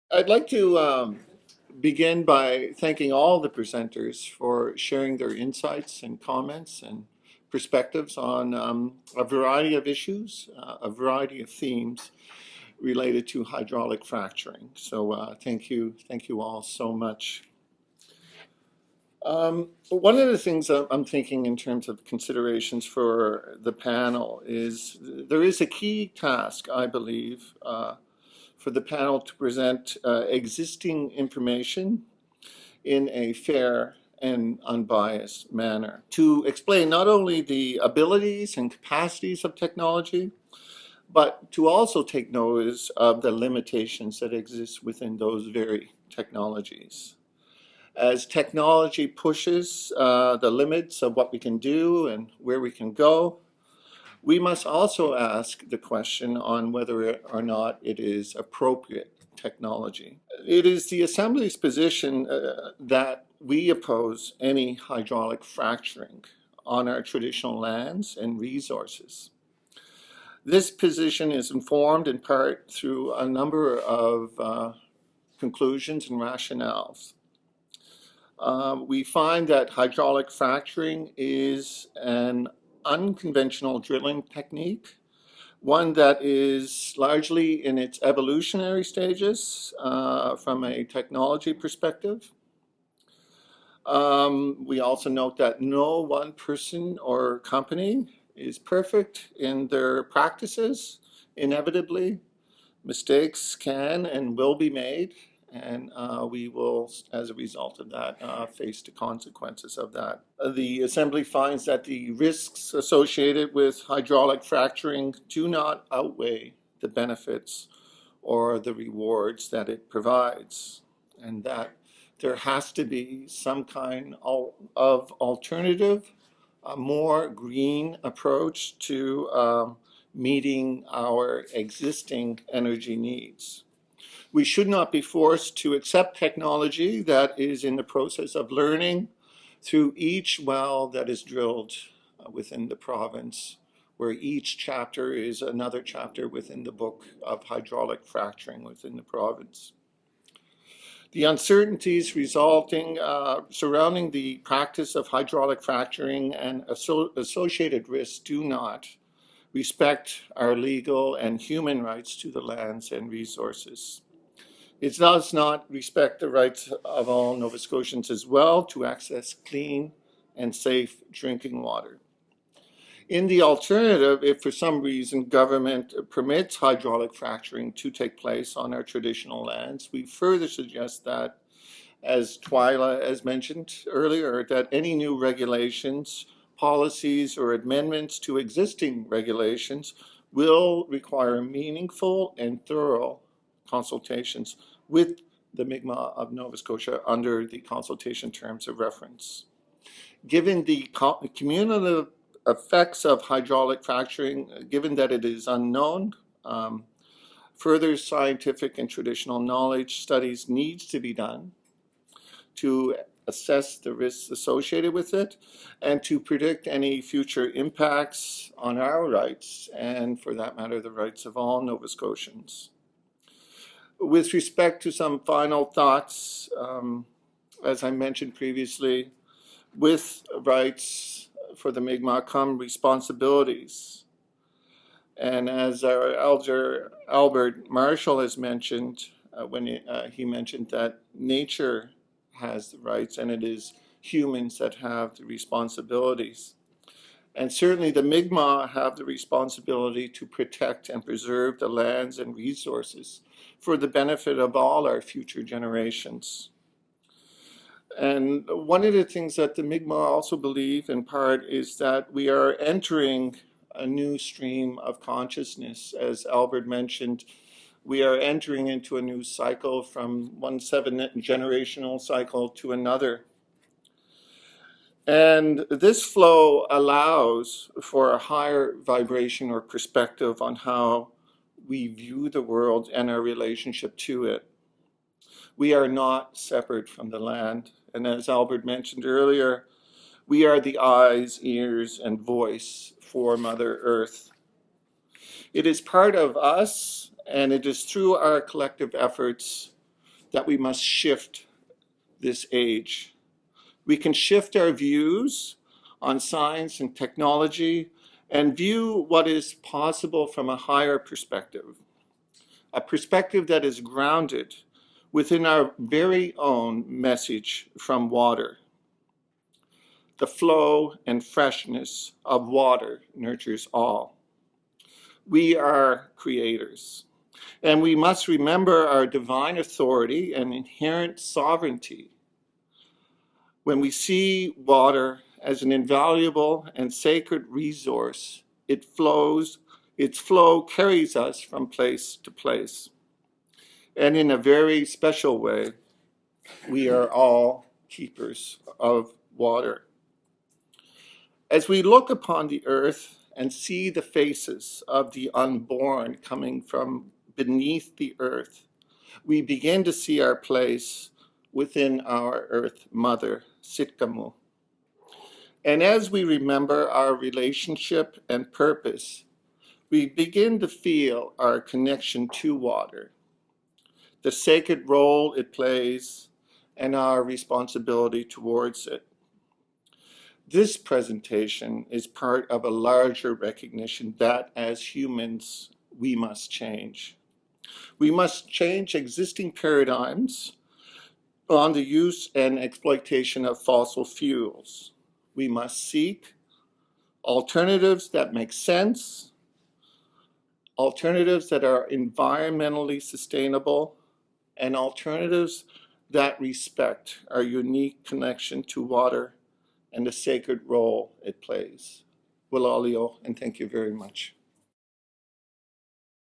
I'd like to begin by thanking all the presenters for sharing their insights and comments and perspectives on a variety of issues, a variety of themes related to hydraulic fracturing. So thank you all so much. One of the things I'm thinking in terms of considerations for the panel is there is a key task, I believe, for the panel to present existing information in a fair and unbiased manner to explain not only the abilities and capacities of technology, but to also take notice of the limitations that exist within those very technologies. As technology pushes the limits of what we can do and where we can go, we must also ask the question on whether or not it is appropriate technology. It is the Assembly's position that we oppose any hydraulic fracturing on our traditional lands and resources. This position is informed in part through a number of conclusions and rationales. We find that hydraulic fracturing is an unconventional drilling technique, one that is largely in its evolutionary stages from a technology perspective. We also note that no one person or company is perfect in their practices. Inevitably, mistakes can and will be made, and we will, as a result of that, face the consequences of that. The Assembly finds that the risks associated with hydraulic fracturing do not outweigh the benefits or the rewards that it provides, and that there has to be some kind of alternative, a more green approach to meeting our existing energy needs. We should not be forced to accept technology that is in the process of learning through each well that is drilled within the province, where each chapter is another chapter within the book of hydraulic fracturing within the province. The uncertainties surrounding the practice of hydraulic fracturing and associated risks do not respect our legal and human rights to the lands and resources. It does not respect the rights of all Nova Scotians as well to access clean and safe drinking water. In the alternative, if for some reason government permits hydraulic fracturing to take place on our traditional lands, we further suggest that, as Twyla has mentioned earlier, that any new regulations, policies, or amendments to existing regulations will require meaningful and thorough consultations with the Mi'kmaq of Nova Scotia under the consultation terms of reference. Given the cumulative effects of hydraulic fracturing, given that it is unknown, further scientific and traditional knowledge studies needs to be done to assess the risks associated with it and to predict any future impacts on our rights and, for that matter, the rights of all Nova Scotians. With respect to some final thoughts, as I mentioned previously, with rights for the Mi'kmaq come responsibilities. And as our elder Albert Marshall has mentioned, when he mentioned that nature has the rights and it is humans that have the responsibilities. And certainly the Mi'kmaq have the responsibility to protect and preserve the lands and resources for the benefit of all our future generations. And one of the things that the Mi'kmaq also believe in part is that we are entering a new stream of consciousness. As Albert mentioned, we are entering into a new cycle from one generational cycle to another. And this flow allows for a higher vibration or perspective on how we view the world and our relationship to it. We are not separate from the land. And as Albert mentioned earlier, we are the eyes, ears, and voice for Mother Earth. It is part of us, and it is through our collective efforts that we must shift this age. We can shift our views on science and technology and view what is possible from a higher perspective, a perspective that is grounded within our very own message from water. The flow and freshness of water nurtures all. We are creators, and we must remember our divine authority and inherent sovereignty. When we see water as an invaluable and sacred resource, its flow carries us from place to place. And in a very special way, we are all keepers of water. As we look upon the earth and see the faces of the unborn coming from beneath the earth, we begin to see our place within our earth mother, Sitkamu. And as we remember our relationship and purpose, we begin to feel our connection to water, the sacred role it plays, and our responsibility towards it. This presentation is part of a larger recognition that as humans, we must change. We must change existing paradigms on the use and exploitation of fossil fuels. We must seek alternatives that make sense, alternatives that are environmentally sustainable, and alternatives that respect our unique connection to water and the sacred role it plays. Willalio, and thank you very much.